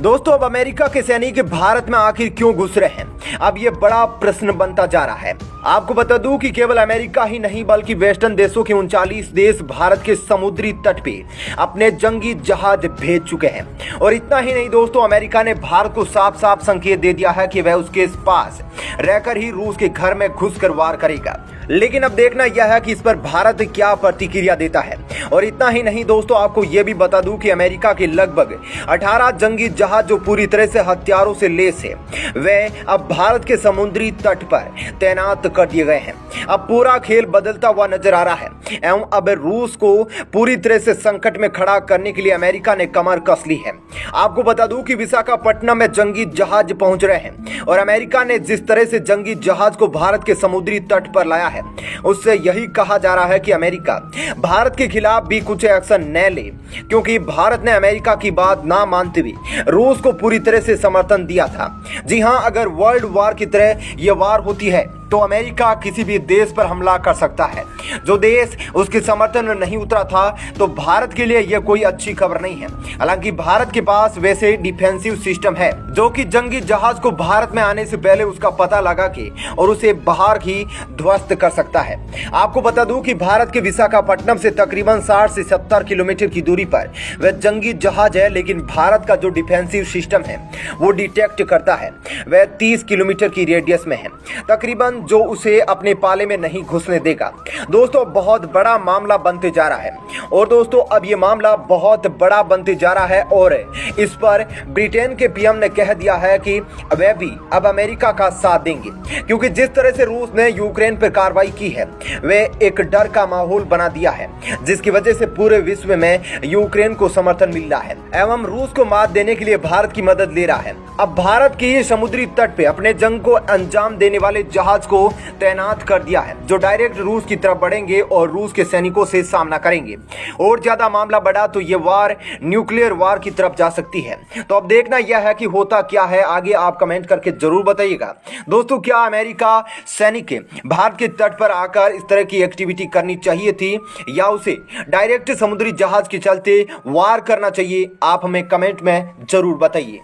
दोस्तों, अब अमेरिका के सैनिक भारत में आखिर क्यों घुस रहे हैं? अब ये बड़ा प्रश्न बनता जा रहा है। आपको बता दूं कि केवल अमेरिका ही नहीं बल्कि वेस्टर्न देशों के 39 देश भारत के समुद्री तट पे अपने जंगी जहाज भेज चुके हैं। और इतना ही नहीं दोस्तों, अमेरिका ने भारत को साफ साफ संकेत दे दिया है कि वह उसके पास रहकर ही रूस के घर में घुसकर वार करेगा। लेकिन अब देखना यह है कि इस पर भारत क्या प्रतिक्रिया देता है। और इतना ही नहीं दोस्तों, आपको यह भी बता दूं कि अमेरिका के लगभग 18 जंगी जहाज जो पूरी तरह से हथियारों से लैस है, वे अब भारत के समुद्री तट पर तैनात कर दिए गए हैं। अब पूरा खेल बदलता हुआ नजर आ रहा है एवं अब रूस को पूरी तरह से संकट में खड़ा करने के लिए अमेरिका ने कमर कस ली है। आपको बता दूं कि विशाखापट्टनम में जंगी जहाज पहुंच रहे हैं और अमेरिका ने जिस तरह से जंगी जहाज को भारत के समुद्री तट पर लाया है, उससे यही कहा जा रहा है कि अमेरिका भारत के खिलाफ भी कुछ एक्शन न ले, क्योंकि भारत ने अमेरिका की बात ना मानते हुए रूस को पूरी तरह से समर्थन दिया था। जी हां, अगर वर्ल्ड वार की तरह यह वार होती है तो अमेरिका किसी भी देश पर हमला कर सकता है। जो देश उसके समर्थन में नहीं उतरा था, तो भारत के लिए यह कोई अच्छी खबर नहीं है। हालांकि भारत के पास वैसे डिफेंसिव सिस्टम है जो कि जंगी जहाज को भारत में आने से पहले उसका पता लगा के और उसे बाहर ही ध्वस्त कर सकता है। आपको बता दूं कि भारत के विशाखापट्टनम से तकरीबन 60 से 70 किलोमीटर की दूरी पर वह जंगी जहाज है, लेकिन भारत का जो डिफेंसिव सिस्टम है वो डिटेक्ट करता है। वह 30 किलोमीटर की रेडियस में है तकरीबन, जो उसे अपने पाले में नहीं घुसने देगा। दोस्तों, बहुत बड़ा मामला बनते जा रहा है। और दोस्तों, अब ये मामला बहुत बड़ा बनते जा रहा है और इस पर ब्रिटेन के पीएम ने कह दिया है कि वे भी अब अमेरिका का साथ देंगे, क्योंकि जिस तरह से रूस ने यूक्रेन पर कार्रवाई की है, वे एक डर का माहौल बना दिया है, जिसकी वजह से पूरे विश्व में यूक्रेन को समर्थन मिल रहा है एवं रूस को मात देने के लिए भारत की मदद ले रहा है। अब भारत की समुद्री तट पे अपने जंग को अंजाम देने वाले जहाज को तैनात कर दिया है, जो डायरेक्ट रूस की तरफ बढ़ेंगे और रूस के सैनिकों से सामना करेंगे। और ज्यादा मामला बढ़ा तो ये वार न्यूक्लियर वार की तरफ जा सकती है। तो अब देखना यह है कि होता क्या है आगे, आप कमेंट करके जरूर बताइएगा। दोस्तों, क्या अमेरिका सैनिक भारत के तट पर आकर इस तरह की एक्टिविटी करनी चाहिए थी या उसे डायरेक्ट समुद्री जहाज के चलते वार करना चाहिए? आप हमें कमेंट में जरूर बताइए।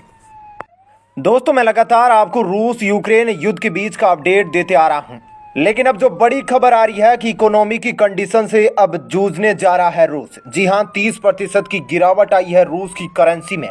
दोस्तों, मैं लगातार आपको रूस यूक्रेन युद्ध के बीच का अपडेट देते आ रहा हूं, लेकिन अब जो बड़ी खबर आ रही है कि इकोनॉमी की कंडीशन से अब जूझने जा रहा है रूस। जी हां, 30% की गिरावट आई है रूस की करेंसी में,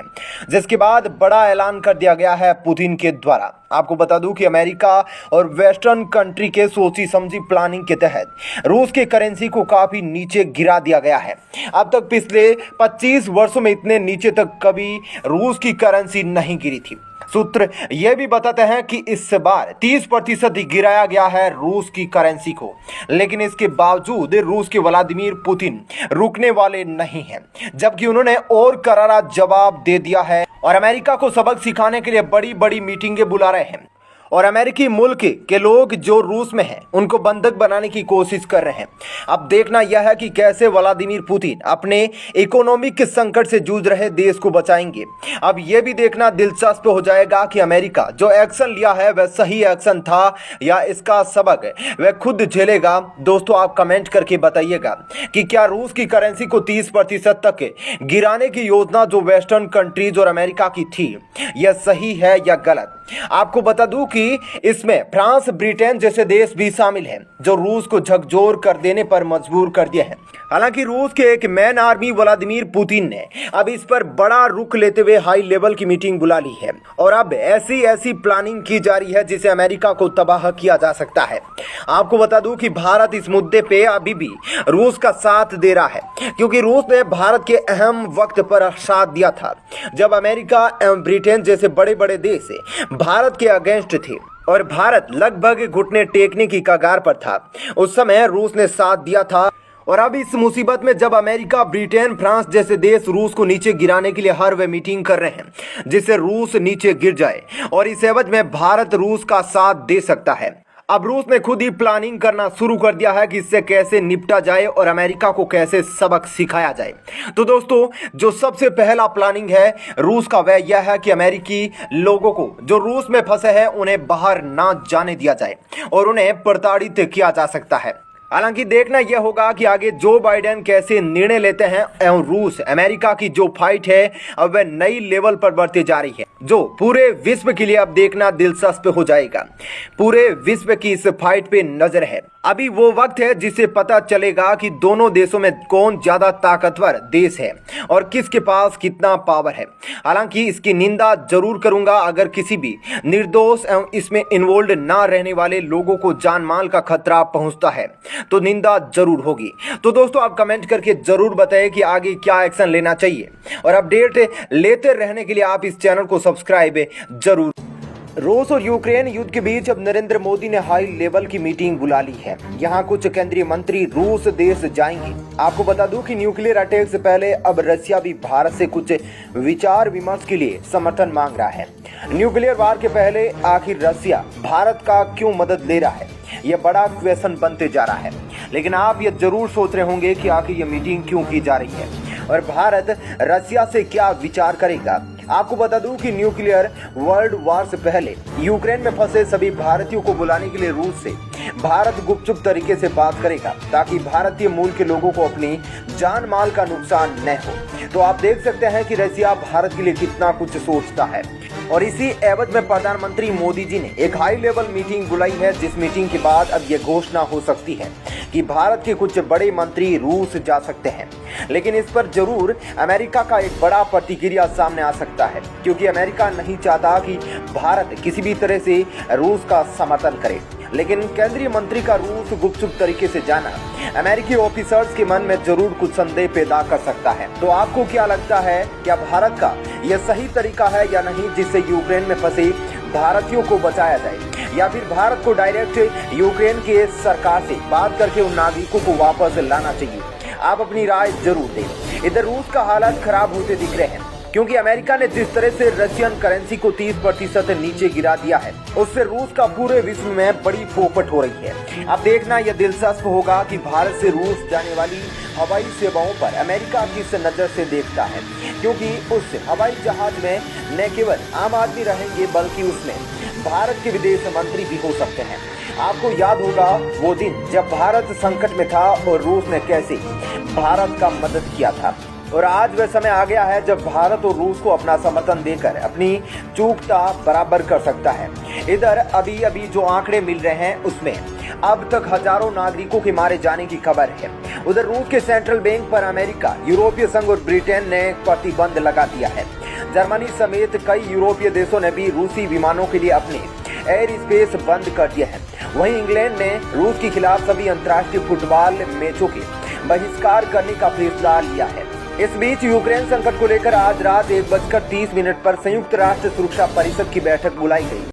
जिसके बाद बड़ा ऐलान कर दिया गया है पुतिन के द्वारा। आपको बता दूं कि अमेरिका और वेस्टर्न कंट्री के सोची समझी प्लानिंग के तहत रूस के करेंसी को काफ़ी नीचे गिरा दिया गया है। अब तक पिछले 25 वर्षों में इतने नीचे तक कभी रूस की करेंसी नहीं गिरी थी। सूत्र यह भी बताते हैं कि इस बार 30% गिराया गया है रूस की करेंसी को, लेकिन इसके बावजूद रूस के व्लादिमीर पुतिन रुकने वाले नहीं हैं, जबकि उन्होंने और करारा जवाब दे दिया है और अमेरिका को सबक सिखाने के लिए बड़ी बड़ी मीटिंगें बुला रहे हैं। और अमेरिकी मुल्क के लोग जो रूस में हैं उनको बंधक बनाने की कोशिश कर रहे हैं। अब देखना यह है कि कैसे व्लादिमीर पुतिन अपने इकोनॉमिक संकट से जूझ रहे देश को बचाएंगे। अब यह भी देखना दिलचस्प हो जाएगा कि अमेरिका जो एक्शन लिया है वह सही एक्शन था या इसका सबक वह खुद झेलेगा। दोस्तों, आप कमेंट करके बताइएगा कि क्या रूस की करेंसी को 30% तक गिराने की योजना जो वेस्टर्न कंट्रीज और अमेरिका की थी, यह सही है या गलत। आपको बता दूं कि इसमें फ्रांस, ब्रिटेन जैसे देश भी शामिल हैं, जो रूस को झकझोर कर देने पर मजबूर कर दिए हैं। हालांकि रूस के एक मैन आर्मी व्लादिमीर पुतिन ने अब इस पर बड़ा रुख लेते हुए हाई लेवल की मीटिंग बुला ली है और अब ऐसी प्लानिंग की जा रही है जिसे अमेरिका को तबाह किया जा सकता है। आपको बता दूं कि भारत इस मुद्दे पे अभी भी रूस का साथ दे रहा है, क्योंकि रूस ने भारत के अहम वक्त पर साथ दिया था जब अमेरिका एवं ब्रिटेन जैसे बड़े बड़े देश भारत के अगेंस्ट थे और भारत लगभग घुटने टेकने की कगार पर था। उस समय रूस ने साथ दिया था। और अब इस मुसीबत में जब अमेरिका, ब्रिटेन, फ्रांस जैसे देश रूस को नीचे गिराने के लिए हर वे मीटिंग कर रहे हैं जिससे रूस नीचे गिर जाए, और इस एवज में भारत रूस का साथ दे सकता है। अब रूस ने खुद ही प्लानिंग करना शुरू कर दिया है कि इससे कैसे निपटा जाए और अमेरिका को कैसे सबक सिखाया जाए। तो दोस्तों, जो सबसे पहला प्लानिंग है रूस का वह यह है कि अमेरिकी लोगों को जो रूस में फंसे हैं उन्हें बाहर ना जाने दिया जाए और उन्हें प्रताड़ित किया जा सकता है। हालांकि देखना यह होगा कि आगे जो बाइडेन कैसे निर्णय लेते हैं एवं रूस अमेरिका की जो फाइट है अब वह नई लेवल पर बढ़ती जा रही है, जो पूरे विश्व के लिए अब देखना दिलचस्प हो जाएगा। पूरे विश्व की इस फाइट पे नजर है। अभी वो वक्त है जिससे पता चलेगा कि दोनों देशों में कौन ज्यादा ताकतवर देश है और किसके पास कितना पावर है। हालांकि इसकी निंदा जरूर करूंगा अगर किसी भी निर्दोष एवं इसमें इन्वॉल्व ना रहने वाले लोगों को जान माल का खतरा पहुंचता है तो निंदा जरूर होगी। तो दोस्तों आप कमेंट करके जरूर बताएं कि आगे क्या एक्शन लेना चाहिए और अपडेट लेते रहने के लिए आप इस चैनल को सब्सक्राइब जरूर। रूस और यूक्रेन युद्ध के बीच अब नरेंद्र मोदी ने हाई लेवल की मीटिंग बुला ली है। यहां कुछ केंद्रीय मंत्री रूस देश जाएंगे। आपको बता दूं कि न्यूक्लियर अटैक से पहले अब रशिया भी भारत से कुछ विचार विमर्श के लिए समर्थन मांग रहा है। न्यूक्लियर वार के पहले आखिर रशिया भारत का क्यों मदद ले रहा है, यह बड़ा क्वेश्चन बनते जा रहा है। लेकिन आप ये जरूर सोच रहे होंगे कि आखिर ये मीटिंग क्यों की जा रही है और भारत रशिया से क्या विचार करेगा। आपको बता दूं कि न्यूक्लियर वर्ल्ड वार से पहले यूक्रेन में फंसे सभी भारतीयों को बुलाने के लिए रूस से भारत गुपचुप तरीके से बात करेगा ताकि भारतीय मूल के लोगों को अपनी जान माल का नुकसान न हो। तो आप देख सकते हैं कि रशिया भारत के लिए कितना कुछ सोचता है और इसी एवज में प्रधानमंत्री मोदी जी ने एक हाई लेवल मीटिंग बुलाई है, जिस मीटिंग के बाद अब यह घोषणा हो सकती है कि भारत के कुछ बड़े मंत्री रूस जा सकते हैं। लेकिन इस पर जरूर अमेरिका का एक बड़ा प्रतिक्रिया सामने आ सकता है, क्योंकि अमेरिका नहीं चाहता कि भारत किसी भी तरह से रूस का समर्थन करे। लेकिन केंद्रीय मंत्री का रूस गुपचुप तरीके से जाना अमेरिकी ऑफिसर्स के मन में जरूर कुछ संदेह पैदा कर सकता है। तो आपको क्या लगता है, क्या भारत का यह सही तरीका है या नहीं जिससे यूक्रेन में फंसे भारतीयों को बचाया जाए, या फिर भारत को डायरेक्ट यूक्रेन के सरकार से बात करके उन नागरिकों को वापस लाना चाहिए? आप अपनी राय जरूर दें। इधर रूस का हालात खराब होते दिख रहे हैं, क्योंकि अमेरिका ने जिस तरह से रशियन करेंसी को 30% नीचे गिरा दिया है, उससे रूस का पूरे विश्व में बड़ी फोपट हो रही है। अब देखना यह दिलचस्प होगा कि भारत से रूस जाने वाली हवाई सेवाओं पर अमेरिका किस नजर से देखता है, क्योंकि उस हवाई जहाज में न केवल आम आदमी रहेंगे बल्कि उसमें भारत के विदेश मंत्री भी हो सकते हैं। आपको याद होगा वो दिन जब भारत संकट में था और रूस ने कैसे भारत का मदद किया था, और आज वह समय आ गया है जब भारत और रूस को अपना समर्थन देकर अपनी चूकता बराबर कर सकता है। इधर अभी जो आंकड़े मिल रहे हैं उसमें अब तक हजारों नागरिकों के मारे जाने की खबर है। उधर रूस के सेंट्रल बैंक पर अमेरिका, यूरोपीय संघ और ब्रिटेन ने प्रतिबंध लगा दिया है। जर्मनी समेत कई यूरोपीय देशों ने भी रूसी विमानों के लिए अपने एयर स्पेस बंद कर दिया है। वहीं इंग्लैंड ने रूस के खिलाफ सभी अंतर्राष्ट्रीय फुटबॉल मैचों के बहिष्कार करने का फैसला लिया है। इस बीच यूक्रेन संकट को लेकर आज रात 1:30 पर संयुक्त राष्ट्र सुरक्षा परिषद की बैठक बुलाई गई।